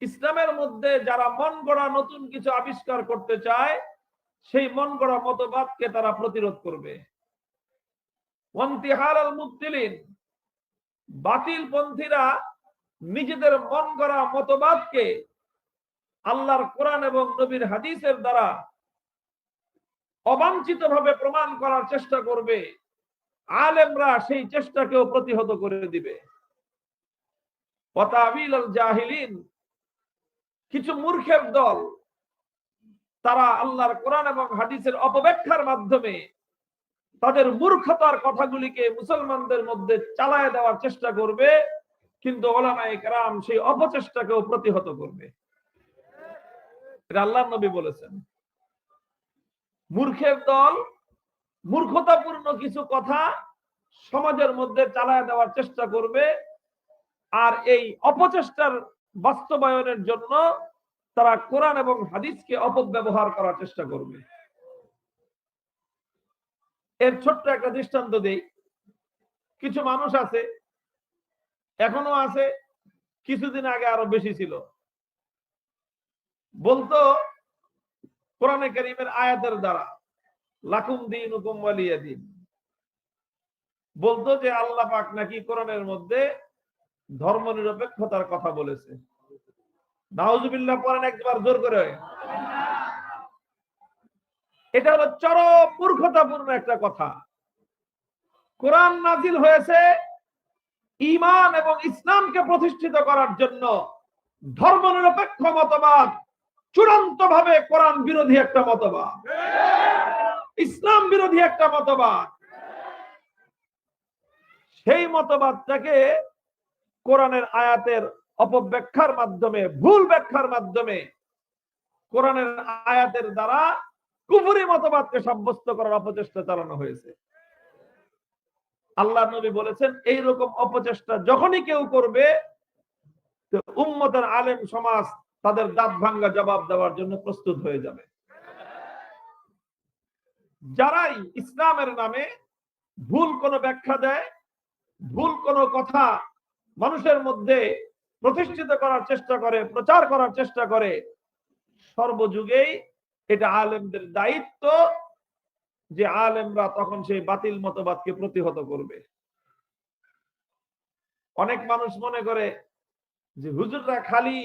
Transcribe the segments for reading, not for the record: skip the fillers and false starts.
ইসলামের মধ্যে যারা মন গড়া নতুন কিছু আবিষ্কার করতে চায়, সেই মন গড়া মতবাদকে তারা প্রতিরোধ করবে। বাতিল পন্থীরা নিজেদের মন গড়া মতবাদকে আল্লাহর কোরআন এবং নবীর হাদিসের দ্বারা অবাঞ্ছিত ভাবে প্রমাণ করার চেষ্টা করবে। আলেমরা সেই চেষ্টাকেও প্রতিহত করে দিবে। জাহিলিন, কিছু মূর্খের দল, তারা আল্লাহর কোরআন এবং হাদিসের অপব্যাখ্যার মাধ্যমে তাদের মূর্খতার কথাগুলিকে মুসলমানদের মধ্যে চালায় দেওয়ার চেষ্টা করবে, কিন্তু উলামায়ে কেরাম সেই অপচেষ্টাকেও প্রতিহত করবে। এটা আল্লাহর নবী বলেছেন। মূর্খের দল মূর্খতাপূর্ণ কিছু কথা সমাজের মধ্যে চালায় দেওয়ার চেষ্টা করবে, আর এই অপচেষ্টার বাস্তবায়নের জন্য তারা কোরআন এবং হাদিসকে অপব্যবহার করার চেষ্টা করবে। এর ছোট্ট একটা দৃষ্টান্ত দেই। কিছু মানুষ আছে, এখনো আছে, কিছুদিন আগে আরো বেশি ছিল, বলতো কোরআনে কারীমের আয়াতের দ্বারা লাকুম দীনুকুম ওয়ালিয়া দীন, বলতো যে আল্লাহ পাক নাকি কোরআনের মধ্যে ধর্মনিরপেক্ষতার কথা বলেছে। নাউজুবিল্লাহ পড়েন একবার জোর করে। এটা হলো চরম মূর্খতাপূর্ণ একটা কথা। কোরআন নাজিল হয়েছে ঈমান এবং ইসলামকে প্রতিষ্ঠিত করার জন্য। ধর্মনিরপেক্ষ মতবাদ চূড়ান্ত ভাবে কোরআন বিরোধী একটা মতবাদ, ইসলাম বিরোধী একটা মতবাদ। সেই মতবাদটাকে কোরআনের আয়াতের অপব্যাখ্যার মাধ্যমে, ভুল ব্যাখ্যার মাধ্যমে, কোরআনের আয়াতের দ্বারা কুফরি মতবাদকে সাব্যস্ত করার অপচেষ্টা চালানো হয়েছে। আল্লাহ নবী বলেছেন, এইরকম অপচেষ্টা যখনই কেউ করবে, তো উম্মতের আলেম সমাজ তাদের দাঁত ভাঙ্গা জবাব দেওয়ার জন্য প্রস্তুত হয়ে যাবে। যারাই ইসলামের নামে ভুল কোনো ব্যাখ্যা দেয়, ভুল কোনো কথা মানুষের মধ্যে প্রতিষ্ঠিত করার চেষ্টা করে, প্রচার করার চেষ্টা করে, সর্বযুগেই এটা আলেমদের দায়িত্ব যে আলেমরা তখন সেই বাতিল মতবাদকে প্রতিহত করবে। অনেক মানুষ মনে করে যে হুজুররা খালি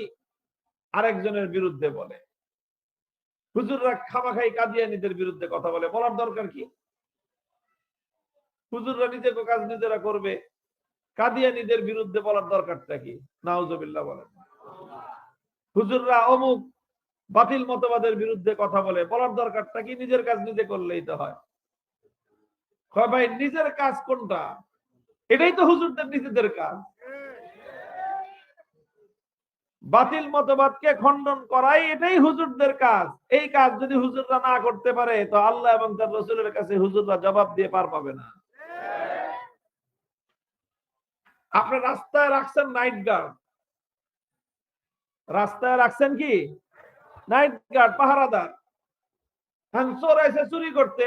আরেকজনের বিরুদ্ধে বলে, হুজুররা খামাখাই কাদিয়ানীদের বিরুদ্ধে কথা বলে, বলার দরকার কি? হুজুররা নিজেকে কাজ নিজেরা করবে, কাদিয়ানীদের বিরুদ্ধে বলার দরকারটা কি? নাউজুবিল্লাহ বলেন। হুজুররা অমুক বাতিল মতবাদের বিরুদ্ধে কথা বলে, বলার দরকারটা কি? নিজের কাজ নিজে করলেই তো হয়। ভাই নিজের কাজ কোনটা? এটাই তো হুজুরদের নিজেদের কাজ। বাতিল মতবাদকে খণ্ডন করাই এটাই হুজুরদের কাজ। এই কাজ যদি হুজুররা না করতে পারে, তো আল্লাহ এবং তার রাসূলের কাছে হুজুররা জবাব দিয়ে পার পাবে না। আপনি রাস্তায় রাখছেন নাইট গার্ড, রাস্তায় রাখছেন কি নাইট গার্ড, পাহারাদার। চোর এসে চুরি করতে,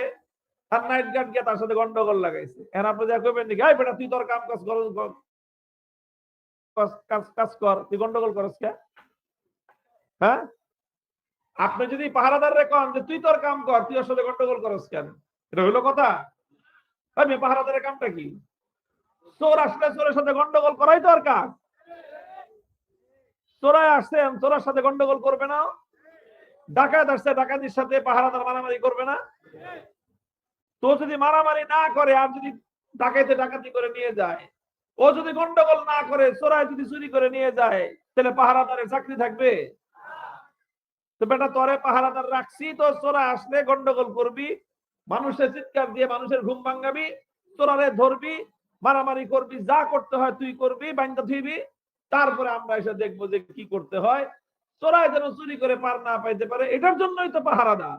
আর নাইট গার্ড গিয়ে তার সাথে গন্ডগোল লাগাইছে। এখন আপনি যা করবেন নাকি, এই বেটা তুই তোর কাজ কর, তুই গন্ডগোল করস কে? হ্যাঁ, আপনি যদি পাহারাদার কন যে তুই তোর কাম কর, তুই ওর সাথে গন্ডগোল করস কেন? এটা হইলো কথা? আমি পাহারাদারের কামটা কি? চোর আসলে চোরের সাথে গন্ডগোল করাই তো আর কাজ। চোরাই আসছেন, চোরের সাথে গন্ডগোল করবে না? ডাকাত আসছে, ডাকাতির সাথে পাহারাদার মারামারি করবে না? তো যদি মারামারি না করে, আর যদি ডাকাইতে ডাকাতি করে নিয়ে যায়, ও যদি গন্ডগোল না করে, চোরাই যদি চুরি করে নিয়ে যায়, তাহলে পাহারাদারের চাকরি থাকবে? তো বেটা তোরে পাহারাদার রাখছি, তো চোরা আসলে গন্ডগোল করবি, মানুষের চিৎকার দিয়ে মানুষের ঘুম ভাঙাবি, চোরারে ধরবি, মারামারি করবি, যা করতে হয় তুই করবি, বাইন্দা থুইবি। তারপরে আমরা এসে দেখবো যে কি করতে হয়, চোরাই যেন চুরি করে পার না পাইতে পারে। এটার জন্যই তো পাহারাদার।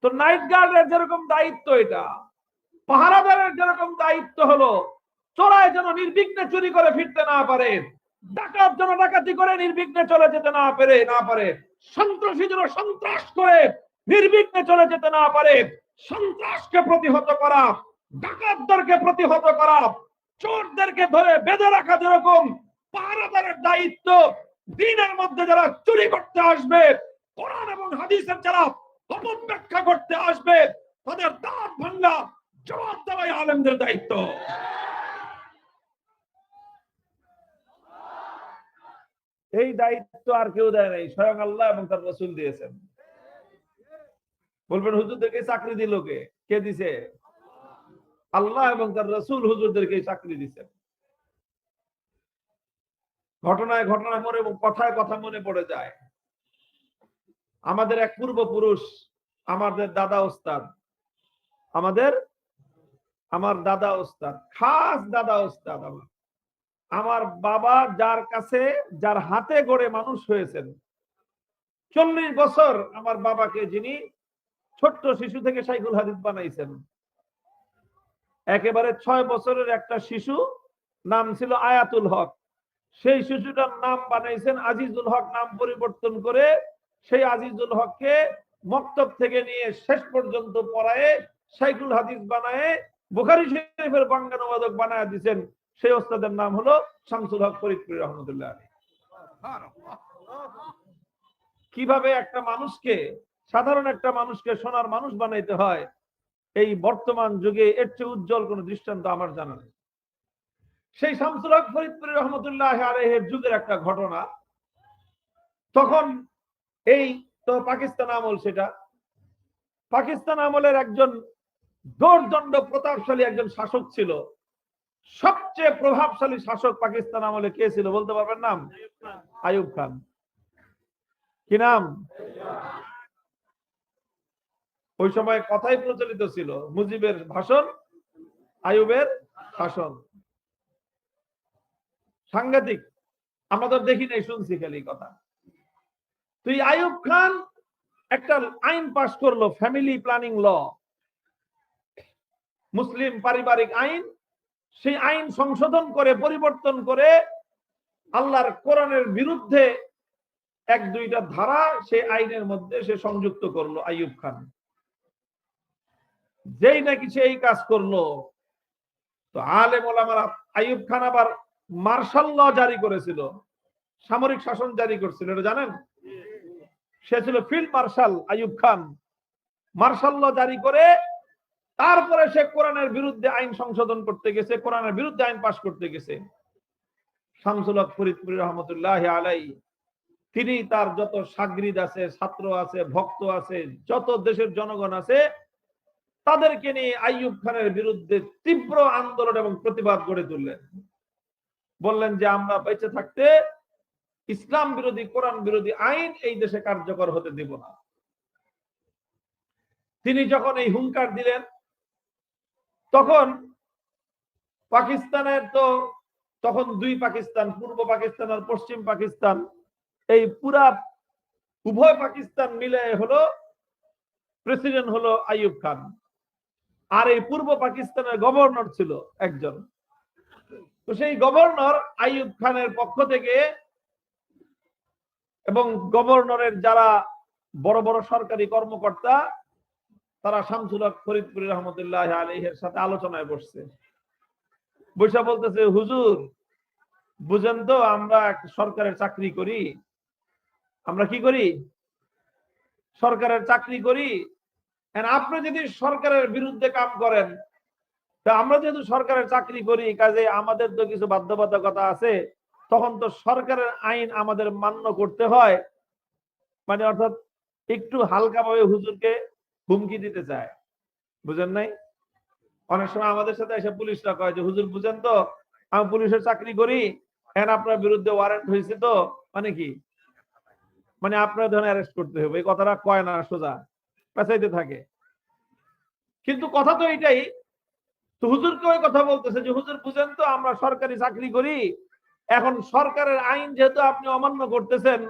তো নাইট গার্ডের যেরকম দায়িত্ব, এটা পাহারাদারের যেরকম দায়িত্ব হলো চোরাই যেন নির্বিঘ্নে চুরি করে ফিরতে না পারে, ডাকাত যেন ডাকাতি করে নির্বিঘ্নে চলে যেতে না পারে, সন্ত্রাসী যেন সন্ত্রাস করে নির্বিঘ্নে চলে যেতে না পারে। সন্ত্রাসকে প্রতিহত করা, ডাকাতদেরকে প্রতিহত করা, চোরদেরকে ধরে বেঁধে রাখা যেরকম পাহারাদারের দায়িত্ব, দ্বীনের মধ্যে যারা চুরি করতে আসবে, কোরআন এবং হাদিসের যারা অপব্যাখ্যা করতে আসবে, তাদের দাঁত ভাঙা জবাব দেওয়াই আলেমদের দায়িত্ব। এই দায়িত্ব আর কেউ দেয় নাই, স্বয়ং আল্লাহ এবং তার রাসূল দিয়েছেন। বলবেন হুজুরদেরকে চাকরি দিল কে? কে দিছে? আল্লাহ এবং তার রাসূল হুজুরদেরকে চাকরি দিয়েছেন। ঘটনায় ঘটনা মনে এবং কথায় কথা মনে পড়ে যায়। আমাদের এক পূর্বপুরুষ, আমাদের দাদা ওস্তাদ, আমার দাদা ওস্তাদ, খাস দাদা ওস্তাদ আমার বাবা, যার কাছে যার হাতে গড়ে মানুষ হয়েছেন। 40 বছর আমার বাবাকে যিনি ছোট্ট শিশু থেকে শাইখুল হাদিস বানাইছেন। একেবারে 6 বছরের একটা শিশু, নাম ছিল আয়াতুল হক। সেই শিশুটার নাম বানাইছেন আজিজুল হক, নাম পরিবর্তন করে সেই আজিজুল হককে মক্তব থেকে নিয়ে শেষ পর্যন্ত পড়ায়ে শাইখুল হাদিস বানায়ে বুখারী শরীফের বাংলা অনুবাদক বানায় দিয়েছেন। সেই ওস্তাদের নাম হলো শামসুল হক ফরিদপুরি রহমতুল্লাহ আলাইহি। কিভাবে একটা মানুষকে, সাধারণ একটা মানুষকে সোনার মানুষ বানাইতে হয়, এই বর্তমান যুগে এর চেয়ে উজ্জ্বল কোন দৃষ্টান্ত আমার জানা নেই। সেই শামসুল হক ফরিদপুরি রহমতুল্লাহ আলাইহির যুগের একটা ঘটনা। তখন এই তো পাকিস্তান আমল, সেটা পাকিস্তান আমলের একজন দোর্দণ্ড প্রতাপশালী একজন শাসক ছিল। সবচেয়ে প্রভাবশালী শাসক পাকিস্তান আমলে কে ছিল বলতে পারবেন নাম? আইয়ুব খান। কি নাম? ওই সময় কথাই প্রচলিত ছিল, মুজিবের ভাষণ, আইয়ুবের শাসন। সাংঘাতিক। আমাদের দেখি নাই, শুনছি খালি কথা। তুই আইয়ুব খান একটা আইন পাশ করলো, ফ্যামিলি প্ল্যানিং ল, মুসলিম পারিবারিক আইন। সেই আইন সংশোধন করে, পরিবর্তন করে আল্লাহর কোরআনের বিরুদ্ধে 1-2টা ধারা সেই আইনের মধ্যে সে সংযুক্ত করলো আইয়ুব খান। যেই নাকি সে এই কাজ করলো, তো আলেম ওলামারা, আইয়ুব খান আবার মার্শাল ল জারি করেছিল, সামরিক শাসন জারি করছিল, এটা জানেন? সে ছিল field marshal Ayub Khan. Martial ল জারি করে তারপরে সে কোরআনের বিরুদ্ধে আইন সংশোধন করতে গেছে, কোরআনের বিরুদ্ধে আইন পাশ করতে গেছে। শামসুল হক ফরিদপুরি রহমতুল্লাহ আলাইহি, তিনি তার যত সাগরিদ আছে, ছাত্র আছে, ভক্ত আছে, যত দেশের জনগণ আছে, তাদেরকে নিয়ে আইয়ুব খানের বিরুদ্ধে তীব্র আন্দোলন এবং প্রতিবাদ গড়ে তুললেন। বললেন যে আমরা বেঁচে থাকতে ইসলাম বিরোধী, কোরআন বিরোধী আইন এই দেশে কার্যকর হতে দেব না। তিনি যখন এই হুঙ্কার দিলেন, তখন পাকিস্তানের তো তখন 2 পাকিস্তান, পূর্ব পাকিস্তান আর পশ্চিম পাকিস্তান, এই পুরা উভয় পাকিস্তান মিলে হলো প্রেসিডেন্ট হলো আইয়ুব খান। আর এই পূর্ব পাকিস্তানের গভর্নর ছিল একজন। তো সেই গভর্নর আইয়ুব খানের পক্ষ থেকে, এবং গভর্নরের যারা বড় বড় সরকারি কর্মকর্তা, তারা শামসুল হক ফরিদপুরি রহমতুল্লাহ আলাইহির সাথে আলোচনায় বসছে। বৈশা বলতেছে, হুজুর বুঝেন তো, আমরা সরকারের চাকরি করি। আমরা কি করি? সরকারের চাকরি করি। আপনি যদি সরকারের বিরুদ্ধে কাম করেন, তা আমরা যেহেতু সরকারের চাকরি করি, কাজে আমাদের তো কিছু বাধ্যবাধকতা আছে। তখন তো সরকারের আইন আমাদের মান্য করতে হয়। মানে অর্থাৎ একটু হালকাভাবে হুজুরকে হুমকি দিতে চায়। বুঝেন নাই? অনেক সময় আমাদের সাথে এসে পুলিশরা কয় যে, হুজুর বুঝেন তো, আমি পুলিশের চাকরি করি, আপনার বিরুদ্ধে ওয়ারেন্ট হয়েছে, তো মানে কি, মানে আপনার ধরনের অ্যারেস্ট করতে হবে। এই কথাটা কয় না, সোজা পেঁচাইতে থাকে। কিন্তু কথা তো এইটাই। তো হুজুরকে ওই কথা বলতেছে যে, হুজুর বুঝেন তো, আমরা সরকারি চাকরি করি, এখন সরকারের আইন যেহেতু আপনি অমান্য করতেছেন,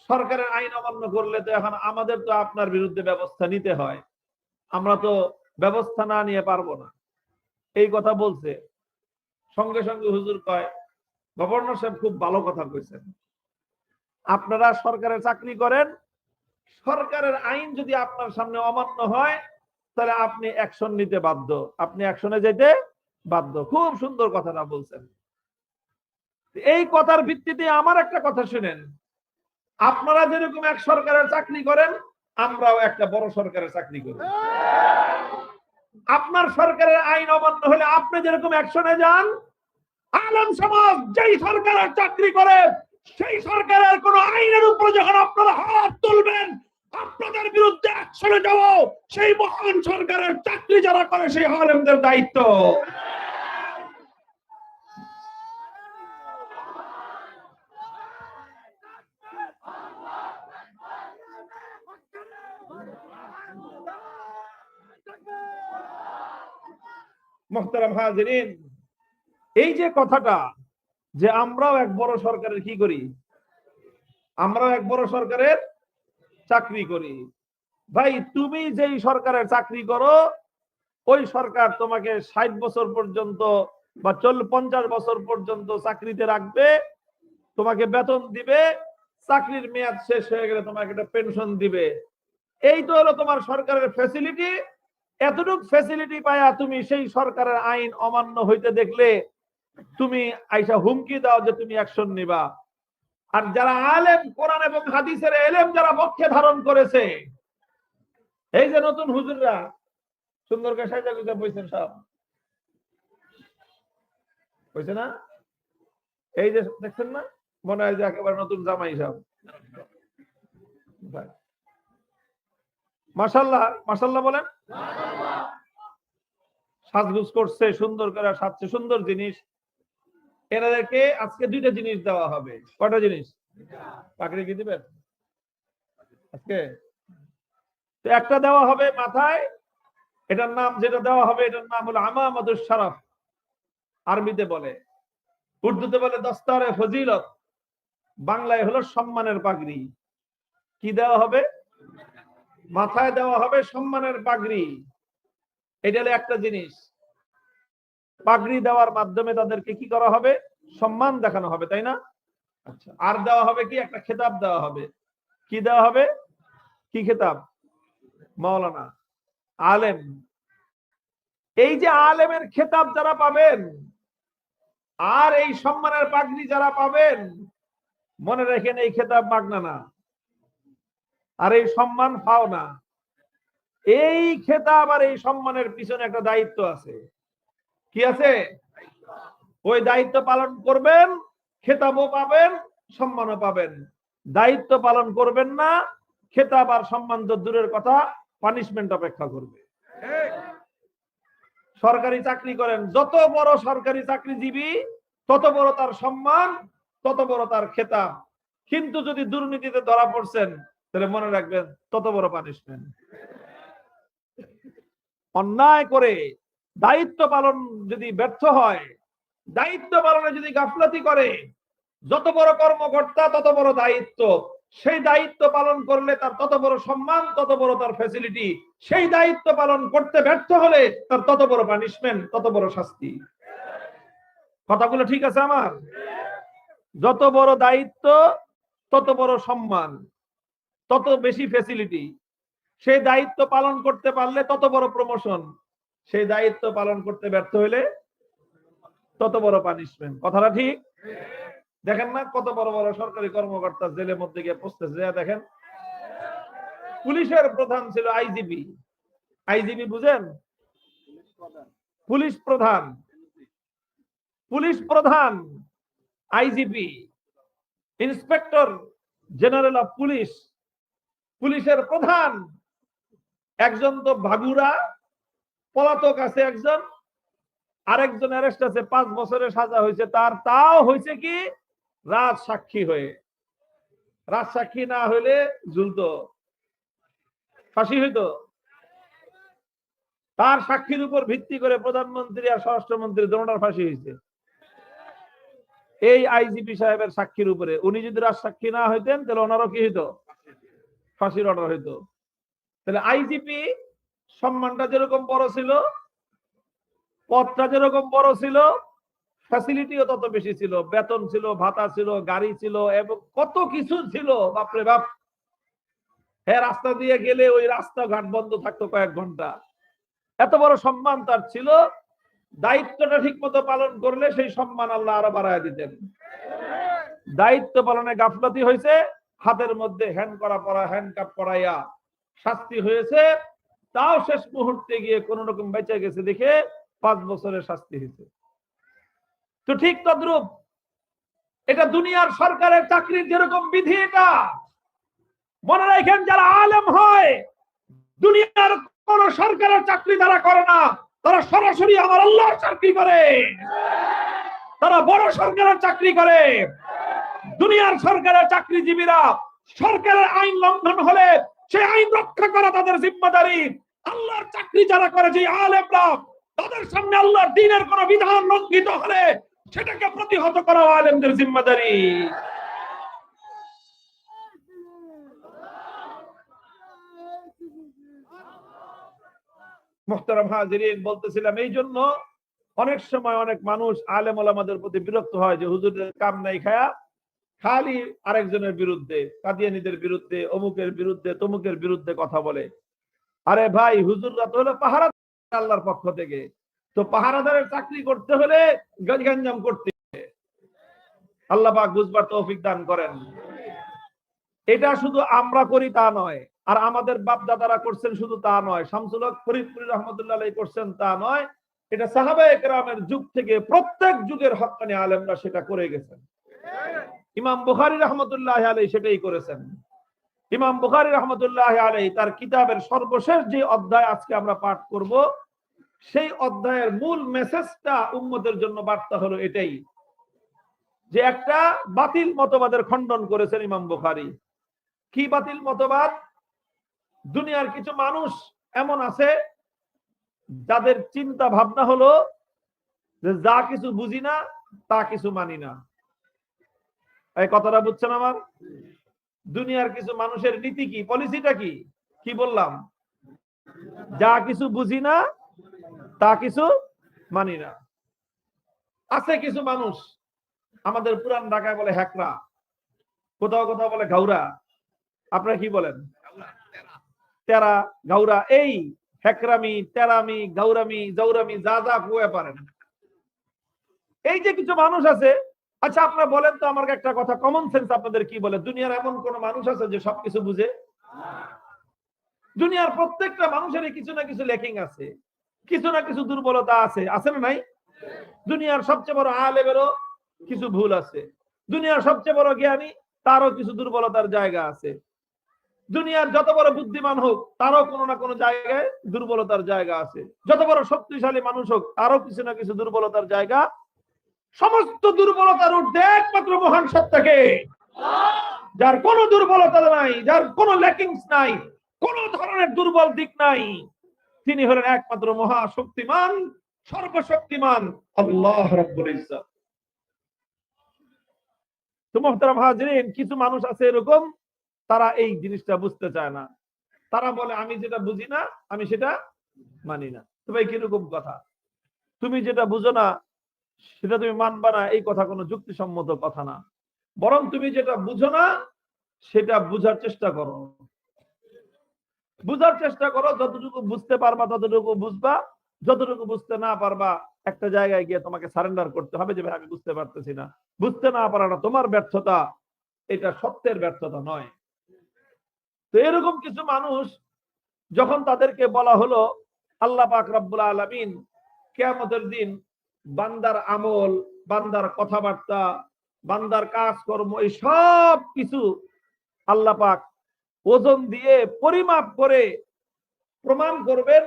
সরকারের আইন অমান্য করলে তো এখন আমাদের তো আপনার বিরুদ্ধে ব্যবস্থা নিতে হয়, আমরা তো ব্যবস্থা না নিয়ে পারবো না। এই কথা বলছে। সঙ্গে সঙ্গে হুজুর কয়, গভর্নর সাহেব খুব ভালো কথা কইছেন, আপনারা সরকারের চাকরি করেন, সরকারের আইন যদি আপনার সামনে অমান্য হয়, তাহলে আপনি অ্যাকশন নিতে বাধ্য, আপনি অ্যাকশনে যেতে বাধ্য। খুব সুন্দর কথাটা বলছেন। এই কথার ভিত্তিতে আমার একটা কথা শুনেন, আপনারা যেরকম এক সরকারের চাকরি করেন, আমরাও একটা বড় সরকারের চাকরি করি। আপনার সরকারের আইন অমান্য হলে আপনি যেরকম অ্যাকশনে যান, আলেম সমাজ যেই সরকারের চাকরি করে সেই সরকারের কোন আইনের উপর যখন আপনারা হাত তুলবেন, আপনাদের বিরুদ্ধে অ্যাকশনে যাব, সেই মহান সরকারের চাকরি যারা করে সেই আলেমদের দায়িত্ব। মুহতারাম হাজিরিন, এই যে কথাটা যে আমরাও এক বড় সরকারের কি করি, আমরাও এক বড় সরকারের চাকরি করি। ভাই, তুমি যেই সরকারের চাকরি করো ওই সরকার তোমাকে 60 বছর পর্যন্ত বা 50 বছর পর্যন্ত চাকরিতে রাখবে, তোমাকে বেতন দিবে, চাকরির মেয়াদ শেষ হয়ে গেলে তোমাকে একটা পেনশন দিবে। এই তো হলো তোমার সরকারের ফ্যাসিলিটি। এতটুকু ফ্যাসিলিটি পায়া তুমি সেই সরকারের আইন অমান্য হইতে দেখলে তুমি আইসা হুমকি দাও যে তুমি অ্যাকশন নিবা। আর যারা আলেম, কোরআন এবং হাদিসের এলেম যারা পক্ষে ধারণ করেছে, এই যে নতুন হুজুররা সুন্দর করে সাজা গুজা বইছেন, সব বইছে না? এই যে দেখছেন না, মনে হয় যে একেবারে নতুন জামাই সব। মাশাআল্লাহ, মাশাআল্লাহ বলেন। সাজগুজ করছে, সুন্দর করে সাজছে, সুন্দর জিনিস। এনাদেরকে আজকে দুইটা জিনিস দেওয়া হবে। কয়টা জিনিস? পাকড়ি কি দিবেন আজকে? তো একটা দেওয়া হবে মাথায়, এটার নাম যেটা দেওয়া হবে এটার নাম হলো আমামাতুশ শারাফ, আরবিতে বলে, উর্দুতে বলে দস্তারে ফজিলত, বাংলায় হলো সম্মানের পাগড়ি। কি দেওয়া হবে? মাথায় দেওয়া হবে সম্মানের পাগড়ি। এটা হলো একটা জিনিস। পাগড়ি দেওয়ার মাধ্যমে তাদেরকে কি করা হবে? সম্মান দেখানো হবে, তাই না? আচ্ছা, আর দেওয়া হবে কি? একটা খেতাব দেওয়া হবে। কি দেওয়া হবে? কি খেতাব? মাওলানা, আলেম। এই যে আলেমের খেতাব যারা পাবেন আর এই সম্মানের পাগড়ি যারা পাবেন, মনে রাখেন এই খেতাব মাগনা না, আর এই সম্মান পাও না। এই খেতাব আর এই সম্মানের পিছনে একটা দায়িত্ব আছে। কি আছে? ওই দায়িত্ব পালন করবেন, খেতাবও পাবেন, সম্মানও পাবেন। দায়িত্ব পালন করবেন না, খেতাব আর সম্মান তো দূরের কথা, পানিশমেন্ট অপেক্ষা করবে। সরকারি চাকরি করেন, যত বড় সরকারি চাকরিজীবী তত বড় তার সম্মান, তত বড় তার খেতাব। কিন্তু যদি দুর্নীতিতে ধরা পড়ছেন তাহলে মনে রাখবেন তত বড় পানিশমেন্ট। অন্যায় করে দায়িত্ব পালন যদি ব্যর্থ হয়, দায়িত্ব পালনে যদি গাফলাতি করে, যত বড় কর্মকর্তা তত বড় দায়িত্ব, সেই দায়িত্ব পালন করলে তার তত বড় সম্মান, তত বড় তার ফ্যাসিলিটি। সেই দায়িত্ব পালন করতে ব্যর্থ হলে তার তত বড় পানিশমেন্ট, তত বড় শাস্তি। কথাগুলো ঠিক আছে আমার? যত বড় দায়িত্ব তত বড় সম্মান, তত বেশি ফ্যাসিলিটি। সেই দায়িত্ব পালন করতে পারলে তত বড় প্রমোশন, সেই দায়িত্ব পালন করতে ব্যর্থ হলে তত বড় পানিশমেন্ট। কথাটা ঠিক? দেখেন না কত বড় বড় সরকারি কর্মকর্তা জেলের মধ্যে গিয়ে পৌঁছতেছে। দেখেন, পুলিশের প্রধান ছিল আইজিপি। আইজিপি বুঝেন? পুলিশ প্রধান, পুলিশ প্রধান IGP, inspector general of police, পুলিশের প্রধান। একজন তো ভাগুরা পলাতক আছে, একজন আরেকজন অ্যারেস্ট আছে, 5 বছরের সাজা হয়েছে তার। তাও হয়েছে কি? রাজ সাক্ষী হয়ে। রাজ সাক্ষী না হইলে ঝুলতো, ফাঁসি হইতো। তার সাক্ষীর উপর ভিত্তি করে প্রধানমন্ত্রী আর স্বরাষ্ট্রমন্ত্রী দোনোটার ফাঁসি হয়েছে এই আইজিপি সাহেবের সাক্ষীর উপরে। উনি যদি রাজ সাক্ষী না হইতেন তাহলে ওনারও কি হইতো? ফাঁসির অর্ডার হইতো। তাহলে আইজিপি সম্মানটা যেরকম বড় ছিল, পদটা যেরকম বড় ছিল, ফ্যাসিলিটিও তত বেশি ছিল। বেতন ছিল, ভাতা ছিল, গাড়ি ছিল এবং কত কিছু ছিল, বাপরে বাপ। হ্যাঁ, রাস্তা দিয়ে গেলে ওই রাস্তাঘাট বন্ধ থাকতো কয়েক ঘন্টা। এত বড় সম্মান তার ছিল। দায়িত্বটা ঠিক মতো পালন করলে সেই সম্মান আল্লাহ আরো বাড়ায় দিতেন। দায়িত্ব পালনে গাফলতি হয়েছে, হাতের মধ্যে হ্যান্ডকাপ পরাইয়া শাস্তি হয়েছে, তাও শেষ মুহূর্তে গিয়ে কোন রকম বেঁচে গেছে দেখে 5 বছরের শাস্তি হয়েছে। তো ঠিক তদ্রূপ এটা দুনিয়ার সরকারের চাকরির যেরকম বিধি, এটা মনে রাখেন, যারা আলেম হয় দুনিয়ার কোন সরকারের চাকরি তারা করে না, তারা সরাসরি আমার আল্লাহর চাকরি করে, তারা বড় সরকারের চাকরি করে। দুনিয়ার সরকারের চাকরিজীবীরা সরকারের আইন লঙ্ঘন হলে সেই আইন রক্ষা করা তাদের জিম্মাদারি। আল্লাহর চাকরি যারা করে, যে আলেমরা, তাদের সামনে আল্লাহর দ্বীনের কোন বিধান লঙ্ঘিত হলে সেটাকে প্রতিহত করা আলেমদের জিম্মাদারি। মুহতারাম হাজিরিন, বলতেছিলাম এই জন্য অনেক সময় অনেক মানুষ আলেম ওলামাদের প্রতি বিরক্ত হয় যে হুজুরের কাম নাই খায়া খালি আরেকজনের বিরুদ্ধে, কাদিয়ানীদের বিরুদ্ধে, অমুকের বিরুদ্ধে, তমুকের বিরুদ্ধে কথা বলে। আরে ভাই, হুজুররা তো হলো পাহারাদার আল্লাহর পক্ষ থেকে, তো পাহারাদারের চাকরি করতে হলে গঞ্জাম করতে, আল্লাহ পাক বুঝবার তৌফিক দান করেন। এটা শুধু আমরা করি তা নয়, আর আমাদের বাপ দাদারা করছেন শুধু তা নয়, শামসুল হক ফরিদপুরি রহমতুল্লাহ আলাইহি করছেন তা নয়, এটা সাহাবায়ে কেরামের যুগ থেকে প্রত্যেক যুগের হক্কানি আলেমরা সেটা করে গেছেন। ইমাম বুখারী রাহমাতুল্লাহি আলাইহি সেটাই করেছেন। ইমাম বুখারী রাহমাতুল্লাহি আলাইহি তার কিতাবের সর্বশেষ যে অধ্যায় আজকে আমরা পাঠ করব, সেই অধ্যায়ের মূল মেসেজটা উম্মতের জন্য বার্তা হলো এটাই, যে একটা বাতিল মতবাদের খণ্ডন করেছেন ইমাম বুখারী। কি বাতিল মতবাদ? দুনিয়ার কিছু মানুষ এমন আছে যাদের চিন্তা ভাবনা হলো যে যা কিছু বুঝি না তা কিছু মানি না। এই কথাটা বুঝছেন আমার? দুনিয়ার কিছু মানুষের নীতি কি, পলিসিটা কি? কি বললাম? যা কিছু বুঝি না তা কিছু মানি না। আছে কিছু মানুষ, আমাদের পুরান ঢাকায় বলে হ্যাকরা, কোথাও কোথাও বলে ঘাউরা। আপনারা কি বলেন? তেরা, ঘাউরা। এই হ্যাকরামি, তেরামি, গাউরামি, জৌরামি যা যা কুয়ে পারেন, এই যে কিছু মানুষ আছে। আচ্ছা আপনারা বলেন তো আমার একটা কথা, কমন সেন্স আপনাদের কি বলে? দুনিয়ার এমন কোন মানুষ আছে যে সবকিছু বুঝে? দুনিয়ার প্রত্যেকটা মানুষেরই কিছু না কিছু ল্যাকিং আছে, কিছু না কিছু দুর্বলতা আছে, আছে না নাই? দুনিয়ার সবচেয়ে বড় আলেমেরও কিছু ভুল আছে, দুনিয়ার সবচেয়ে বড় জ্ঞানী তারও কিছু দুর্বলতার জায়গা আছে, দুনিয়ার যত বড় বুদ্ধিমান হোক তারও কোনো না কোনো জায়গায় দুর্বলতার জায়গা আছে, যত বড় শক্তিশালী মানুষ হোক তারও কিছু না কিছু দুর্বলতার জায়গা। সমস্ত দুর্বলতার ঊর্ধ্বে একমাত্র মহান সত্তাকে, যার কোনো দুর্বলতা নাই, যার কোনো ল্যাকিংস নাই, কোন ধরনের দুর্বল দিক নাই, তিনি হলেন একমাত্র মহাশক্তিমান, সর্বশক্তিমান আল্লাহ রাব্বুল ইজ্জত। তো মুহতারাম হাজিরিন, কিছু মানুষ আছে এরকম, তারা এই জিনিসটা বুঝতে চায় না। তারা বলে আমি যেটা বুঝি না আমি সেটা মানি না। তো ভাই কিরকম কথা? তুমি যেটা বুঝো না সেটা তুমি মানবা না, এই কথা কোনো যুক্তিসম্মত কথা না। বরং তুমি যেটা বুঝো না সেটা বুঝার চেষ্টা করো, বুঝার চেষ্টা করো, যতটুকু বুঝতে পারবা ততটুকু বুঝবা, যতটুকু বুঝতে না পারবা একটা জায়গায় গিয়ে তোমাকে সারেন্ডার করতে হবে যে ভাই আমি বুঝতে পারতেছি না। বুঝতে না পারাটা তোমার ব্যর্থতা, এটা সত্যের ব্যর্থতা নয়। তো এরকম কিছু মানুষ যখন তাদেরকে বলা হলো আল্লাহ পাক রব্বুল আলামিন কিয়ামতের দিন বান্দার আমল, বান্দার কথাবার্তা, বান্দার কাজকর্ম, এই সব কিছু আল্লাহ পাক ওজন দিয়ে পরিমাপ করে প্রমাণ করবেন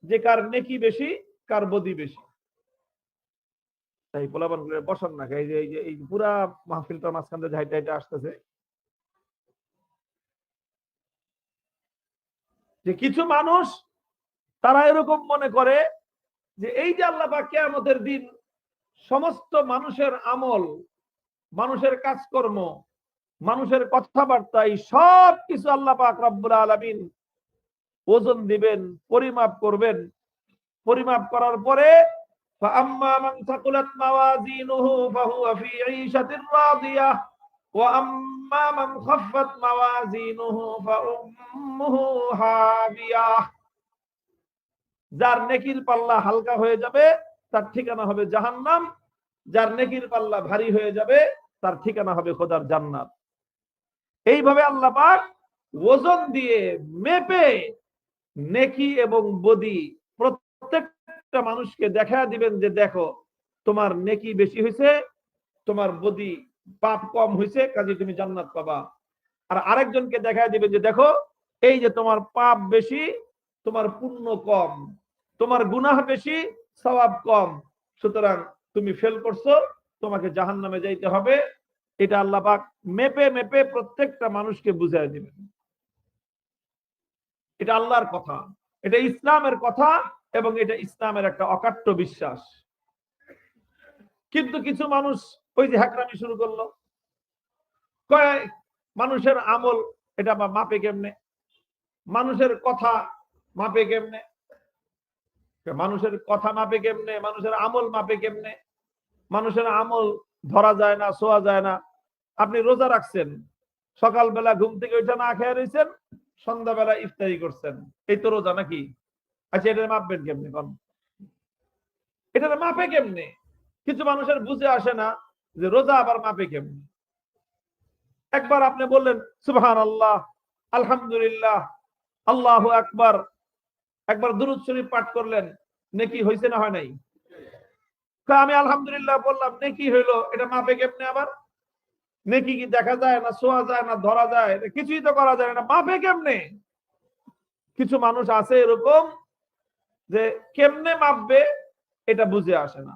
যে কার নেকি বেশি, কার বদি বেশি। তাই পোলাপান গুলো বসান না, এই যে পুরা মাহফিলটা মাঝখান থেকে হাইটা হাইটা আসতেছে, যে কিছু মানুষ তারা এরকম মনে করে যে এই যে আল্লাহ পাক কিয়ামতের দিন সমস্ত মানুষের আমল, মানুষের কাজকর্ম, মানুষের কথাবার্তা, এই সব কিছু আল্লাহ পাক রব্বুল আলামিন ওজন দিবেন, পরিমাপ করবেন। পরিমাপ করার পরে فأما من ثقلت موازينه فهو في عيشة راضية وأما من خفت موازينه فأمه هاوية। যার নেকির পাল্লা হালকা হয়ে যাবে তার ঠিকানা হবে জাহান্নাম, যার নেকির পাল্লা ভারী হয়ে যাবে তার ঠিকানা হবে খোদার জান্নাত। এইভাবে আল্লাহ পাক ওজন দিয়ে মেপে নেকি এবং বদি প্রত্যেকটা মানুষকে দেখা দিবেন যে দেখো তোমার নেকি বেশি হয়েছে, তোমার বদি পাপ কম হয়েছে, কাজে তুমি জান্নাত পাবা। আর আরেকজনকে দেখা দিবেন যে দেখো এই যে তোমার পাপ বেশি, তোমার পুণ্য কম, তোমার গুনাহ বেশি, সওয়াব কম, সুতরাং তুমি ফেল করছো, তোমাকে জাহান্নামে যাইতে হবে। এটা আল্লাহ পাক মেপে মেপে প্রত্যেকটা মানুষকে বুঝাই দিবেন। এটা আল্লাহর কথা, এটা ইসলামের কথা, এবং এটা ইসলামের একটা অকাট্য বিশ্বাস। কিন্তু কিছু মানুষ ওই যে হ্যাকরামি শুরু করলো, কয় মানুষের আমল এটা মাপে কেমনে, মানুষের কথা মাপে কেমনে, মানুষের কথা মাপে কেমনে, মানুষের আমল মাপে কেমনে, মানুষের আমল ধরা যায় না, ছোঁয়া যায় না। আপনি রোজা রাখছেন, সকালবেলা ঘুম থেকে ওইটা না খেয়ে রয়েছেন, সন্ধ্যাবেলা ইফতারি করছেন, এই তো রোজা নাকি? আচ্ছা, এটা মাপবেন কেমনে? কোন এটা মাপে কেমনে? কিছু মানুষের বুঝে আসে না যে রোজা আবার মাপে কেমনে। একবার আপনি বললেন সুবহানাল্লাহ, আলহামদুলিল্লাহ, আল্লাহু আকবার, একবার দুরূদ শরীফ পাঠ করলেন, নেকি হয়েছে না হয় নাই? আমি আলহামদুলিল্লাহ বললাম, নেকি হইলো, এটা মাপে কেমনে আবার? নেকি কি দেখা যায় না, ছোঁয়া যায় না, ধরা যায়? কিছুই তো করা যায় না, মাপে কেমনে? কিছু মানুষ আছে এরকম যে কেমনে মাপবে এটা বুঝে আসে না।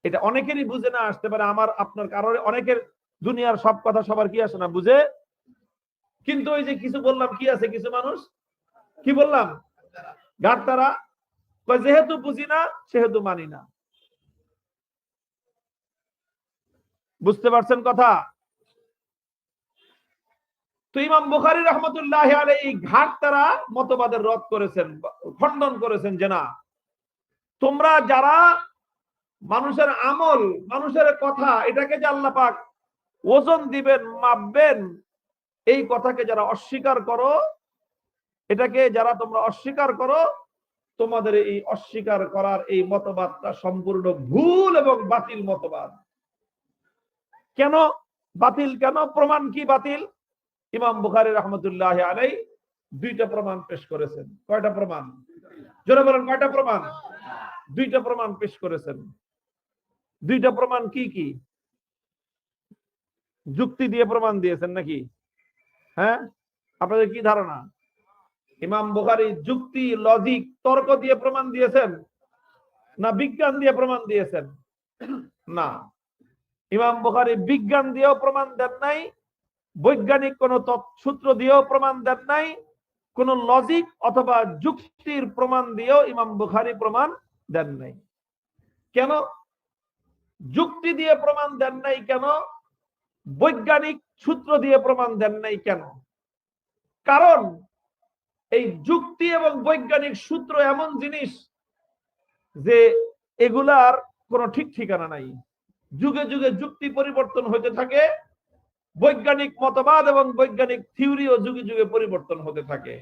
এটা অনেকেরই বুঝে না আসতে পারে, আমার আপনার কারণে অনেকের, দুনিয়ার সব কথা সবার কি আসে না, বুঝে। কিন্তু ওই যে কিছু বললাম, কি আছে কিছু মানুষ, কি বললাম, গাড়তারা, যেহেতু বুঝি না সেহেতু মানি না। বুঝতে পারছেন কথা? তো ইমাম বুখারী রাহমাতুল্লাহ আলাইহি এই ঘাটতারা মতবাদের রদ করেছেন, খণ্ডন করেছেন যে না, তোমরা যারা মানুষের আমল, মানুষের কথা, এটাকে যে আল্লাহ পাক ওজন দিবেন, মাপবেন, এই কথাকে যারা অস্বীকার করো, এটাকে যারা তোমরা অস্বীকার করো, তোমাদের এই অস্বীকার করার এই মতবাদটা সম্পূর্ণ ভুল এবং বাতিল মতবাদ। কেন বাতিল? কেন? প্রমাণ কি বাতিল? ইমাম বুখারী রাহমাতুল্লাহ আলাইহি দুইটা প্রমাণ পেশ করেছেন। কয়টা প্রমাণ? জোরে বলেন, কয়টা প্রমাণ? দুইটা প্রমাণ পেশ করেছেন। দুইটা প্রমাণ কি কি? যুক্তি দিয়ে প্রমাণ দিয়েছেন নাকি? হ্যাঁ, আপনাদের কি ধারণা? ইমাম বুখারী যুক্তি, লজিক, তর্ক দিয়ে প্রমাণ দিয়েছেন না বিজ্ঞান দিয়ে প্রমাণ দিয়েছেন? না, ইমাম বুখারী বিজ্ঞান দিয়েও প্রমাণ দেন নাই, বৈজ্ঞানিক কোন সূত্র দিয়েও প্রমাণ দেন নাই, কোন লজিক অথবা যুক্তির প্রমাণ দিয়েও ইমাম বুখারী প্রমাণ দেন নাই। কেন যুক্তি দিয়ে প্রমাণ দেন নাই? কেন বৈজ্ঞানিক সূত্র দিয়ে প্রমাণ দেন নাই? কেন? কারণ এই যুক্তি এবং বৈজ্ঞানিক সূত্র এমন জিনিস যে এগুলার কোনো ঠিক ঠিকানা নাই। যুগে যুগে যুক্তি পরিবর্তন হতে থাকে, বৈজ্ঞানিক মতবাদ এবং বৈজ্ঞানিক থিওরিও যুগে যুগে পরিবর্তন হতে থাকে।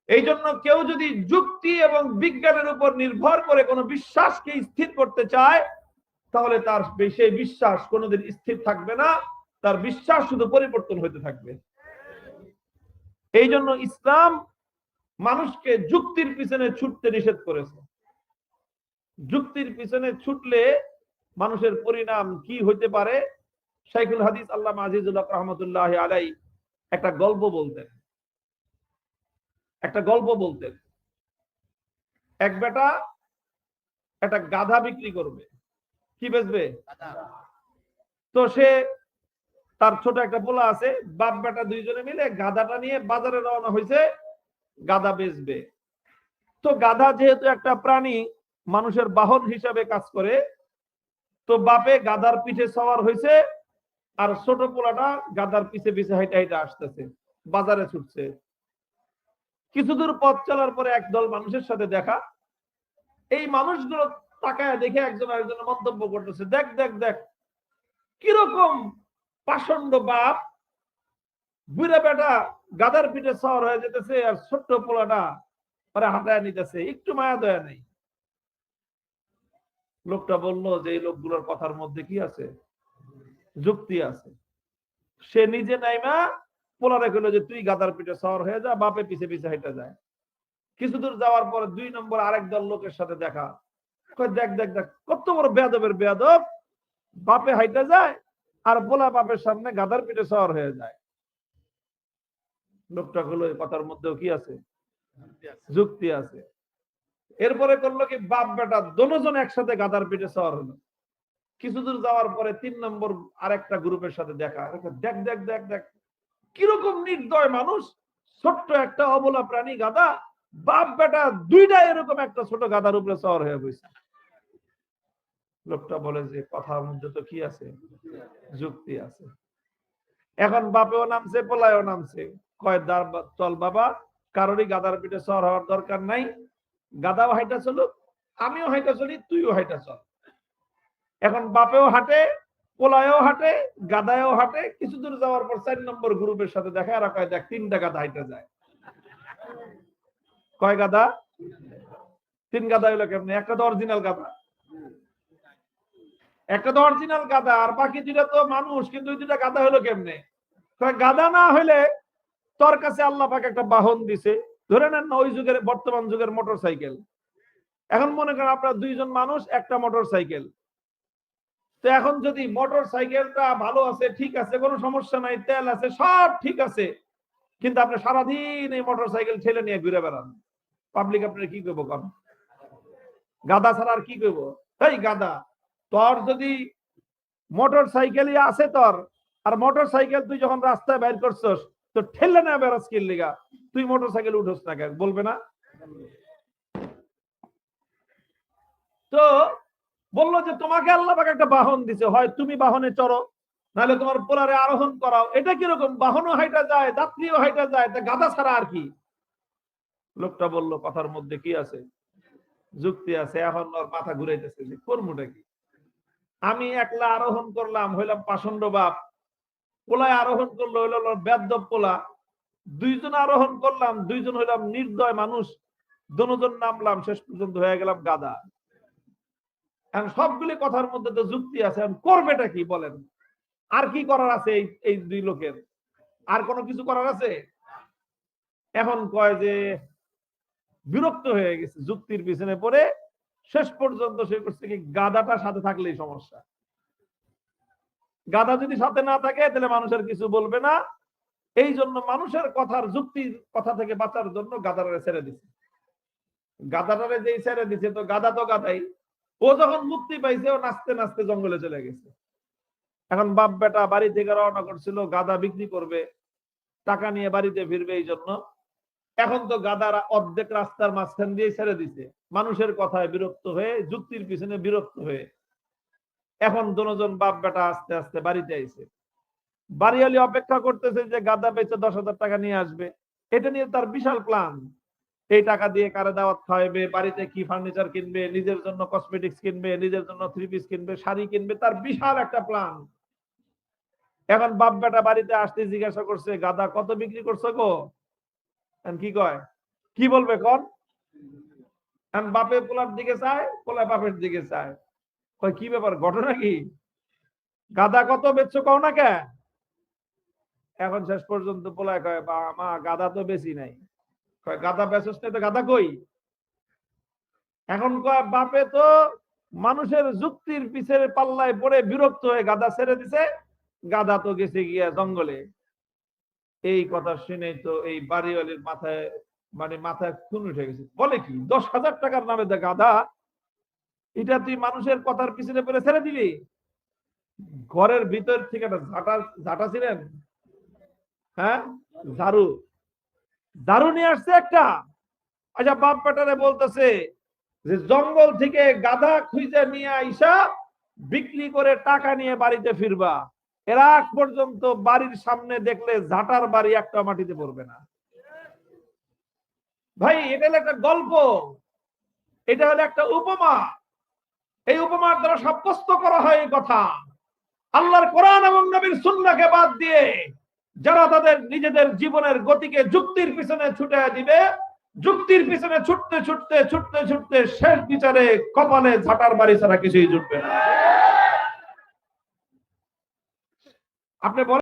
এই জন্য কেউ যদি যুক্তি এবং বিজ্ঞানের উপর নির্ভর করে কোনো বিশ্বাসকে স্থির করতে চায়, তাহলে তার সেই বিশ্বাস কোনোদিন স্থির থাকবে না, তার বিশ্বাস শুধু পরিবর্তন হতে থাকবে। এই জন্য ইসলাম মানুষকে যুক্তির পিছনে ছুটতে নিষেধ করেছে। যুক্তির পিছনে ছুটলে মানুষের পরিণাম কি হতে পারে? শাইখুল হাদিস আল্লামা আজিজুল হক রাহমাতুল্লাহি আলাইহি একটা গল্প বলতেন। এক বেটা একটা গাধা বিক্রি করবে। কি বেচবে? তো সে, তার ছোট একটা পোলা আছে, বাপ বেটা দুইজনে মিলে গাধাটা নিয়ে বাজারে রওনা হয়েছে, গাধা বেচবে। তো গাধা যেহেতু একটা প্রাণী, মানুষের বাহন হিসাবে কাজ করে, তো বাপে গাধার পিঠে সওয়ার হয়েছে, আর ছোট পোলাটা গাধার পিছে পিছে হাইটা হাইটা আসতেছে, বাজারে ছুটছে। কিছুদূর পথ চলার পরে একদল মানুষের সাথে দেখা। এই মানুষগুলো তাকায় দেখে একজন আরেকজনের মন্তব্য করতেছে, দেখ দেখ দেখ কিরকম পাষণ্ড বাপ, বুড়া বেটা গাধার পিঠে সওয়ার হয়ে যেতেছে, আর ছোট্ট পোলাটা পরে হাঁটায় নিতেছে, একটু মায়া দয়া নেই। লোকটা বলল যে এই লোকগুলোর কথার মধ্যে কি আছে? যুক্তি আছে। সে নিজে নাইমা পোলারে কইলো যে তুই গাদার পিঠে সওয়ার হয়ে যা, বাপে পিছে পিছে হেঁটে যায়। কিছু দূর যাওয়ার পরে 2 নম্বর আরেক দল লোকের সাথে দেখা। কয় দেখ দেখ দেখ কত বড় বেয়াদবের বেয়াদব, বাপে হাইটা যায় আর পোলা বাপের সামনে গাদার পিঠে সওয়ার হয়ে যায়। লোকটা হলো এই কথার মধ্যেও কি আছে? যুক্তি আছে। এরপরে করলো কি, বাপ বেটা দুজন একসাথে গাদার পিঠে সওয়ার হলো। কিছু দূর যাওয়ার পরে 3 নম্বর আরেকটা গ্রুপের সাথে দেখা। দেখ দেখ দেখ দেখ কিরকম নির্দয় মানুষ, ছোট্ট একটা অবলা প্রাণী গাদা, বাপ বেটা দুইটা এরকম একটা ছোট গাদার উপরে সওয়ার হয়ে বসে। লোকটা বলে যে কথার মধ্যে তো কি আছে? যুক্তি আছে। এখন বাপেও নামছে, পোলায়ও নামছে। কয় চল বাবা, কারোরই গাদার পিঠে সওয়ার হওয়ার দরকার নাই, গাদাও হাইটা চলুক, আমিও হাইটা চলি, তুইও হাইটা চল। এখন বাপেও হাঁটে, পোলায়ও হাঁটে, গাদায়ও হাঁটে। কিছু দূর যাওয়ার পর 4 নম্বর গ্রুপের সাথে দেখা। আর কয় দেখ 3টা গাদা হাইটা যায়। কয় গাদা? 3 গাদা হইলো কেমনে? একটা তো অরিজিনাল গাদা, একটা তো অরিজিনাল গাদা, আর বাকি 2টা তো মানুষ, কিন্তু ওই 2টা গাদা হলো কেমনে? কয় গাদা না হইলে তোর কাছে আল্লাহ পাক একটা বাহন দিছে, ধরে নেন না ওই যুগের, বর্তমান যুগের মোটরসাইকেল। এখন মনে করেন আপনারা 2 জন মানুষ, একটা মোটরসাইকেল। তো এখন যদি মোটর সাইকেলটা ভালো আছে, ঠিক আছে, কোনো সমস্যা নাই, তেল আছে, সব ঠিক আছে, কিন্তু আপনি সারাদিন এই মোটর সাইকেল ঠেলে নিয়ে ঘুরে বেড়ান, পাবলিক আপনার কি করবো? কম গাদা ছাড়া আর কি করবো? তাই গাদা, তোর যদি মোটর সাইকেলই আছে তোর, আর মোটর সাইকেল তুই যখন রাস্তায় বাইর করছস তো ঠেলে না বেড়াস কি লিগা? তুই মোটর সাইকেল উঠোস না কেন? বলবে না? তো বললো যে তোমাকে আল্লাহ পাক একটা বাহন দিছে, হয় তুমি বাহনে চড়ো, নাহলে তোমার পোলারে আরোহণ করাও। এটা কিরকম? বাহনও হাইটা যায়, যাত্রীও হাইটা যায়, তা গাদা ছাড়া আর কি? লোকটা বলল কথার মধ্যে কি আছে? যুক্তি আছে। এখন ওর মাথা ঘুরাইতেছে যে কর্মটা কি? আমি একলা আরোহণ করলাম, হইলাম পাষণ্ড বাপ, পোলায় আরোহণ করলো হইল বেদ্যব পোলা, 2 জন আরোহণ করলাম, 2 জন হইলাম নির্দয় মানুষ, দুজন নামলাম, শেষ পর্যন্ত হয়ে গেলাম গাদা। এখন সবগুলি কথার মধ্যে তো যুক্তি আছে, এখন করবেটা কি বলেন? আর কি করার আছে এই 2 লোকের? আর কোনো কিছু করার আছে? এখন কয় যে বিরক্ত হয়ে গেছে, যুক্তির পিছনে পড়ে শেষ পর্যন্ত সে করছে কি, গাদাটা সাথে থাকলেই সমস্যা। গাদা যদি সাথে না থাকে তাহলে মানুষের কিছু বলবে না। এই জন্য মানুষের কথার, যুক্তির কথা থেকে বাঁচার জন্য গাদাটারে ছেড়ে দিছে। গাদাটারে যেই ছেড়ে দিছে, তো গাদা তো গাদাই, ও যখন মুক্তি পাইছে ও নাচতে নাচতে জঙ্গলে চলে গেছে। এখন বাপ বেটা বাড়ি থেকে রওনা করছিল, গাদা বিক্রি করবে, টাকা নিয়ে বাড়িতে ফিরবে। এই জন্য এখন তো গাদারা অর্ধেক রাস্তার মাঝখান দিয়ে ছেড়ে দিছে, মানুষের কথায় বিরক্ত হয়ে, যুক্তির পিছনে বিরক্ত হয়ে। এখন দুজন বাপ বেটা আস্তে আস্তে বাড়িতে আইছে। বাড়িওয়ালি অপেক্ষা করতেছে যে গাদা বেচে 10,000 টাকা নিয়ে আসবে। এটা নিয়ে তার বিশাল প্ল্যান। এই টাকা দিয়ে কারে দাওয়াত খাওয়াবে, বাড়িতে কি ফার্নিচার কিনবে, নিজের জন্য কসমেটিক্স কিনবে, নিজের জন্য 3 পিস কিনবে, শাড়ি কিনবে, তার বিশাল একটা প্ল্যান। এখন বাপ বেটা বাড়িতে আসতে জিজ্ঞাসা করছে, গাদা কত বিক্রি করছো গো? কি কয়? কি বলবে কোন? বাপে পোলার দিকে চায়, পোলা বাপের দিকে চায়। কয় কি ব্যাপার, ঘটনা কি? গাদা কত বেচছো কও না কে? এখন শেষ পর্যন্ত পোলায় কয়, মা গাদা তো বেশি নাই। কয় গাদা বেচছ না, তো গাদা কই? এখন কয় বাপে তো মানুষের যুক্তির পিছের পাল্লায় পড়ে বিরক্ত হয়ে গাদা ছেড়ে দিছে, গাদা তো গেছে গিয়া জঙ্গলে। এই কথা শুনে তো এই বাড়িওয়ালির মাথায়, মানে মাথায় খুন উঠে গেছে। বলে কি, 10,000 টাকার নামে গাদা, এটা তুই মানুষের কথার পিছনে পড়ে ছেড়ে দিবি? ঘরের ভিতর থেকে একটা ঝাঁটা ছিলেন, হ্যাঁ, ঝাড়ু ঝাড়ু নিয়ে আসছে একটা। আচ্ছা, বাপ বেটারে বলতেছে যে জঙ্গল থেকে গাধা খুঁজে নিয়ে আইসা বিক্রি করে টাকা নিয়ে বাড়িতে ফিরবা। এর আগ পর্যন্ত বাড়ির সামনে দেখলে ঝাঁটার বাড়ি একটা মাটিতে পড়বে না। ভাই, এটা হলো একটা গল্প, এটা হলো একটা উপমা। এই উপমার দ্বারা সাব্যস্ত করা হয় এই কথা, আল্লাহর কোরআন এবং নবীর সুন্নাহকে বাদ দিয়ে যারা তাদের নিজেদের জীবনের গতিকে যুক্তির পিছনে ছুটে দিবে, যুক্তির পিছনে ছুটতে ছুটতে ছুটতে ছুটতে শেষ বিচারে কপালে ঝাঁটার বাড়ি ছাড়া কিছুই জুটবে না। আপনি বলেন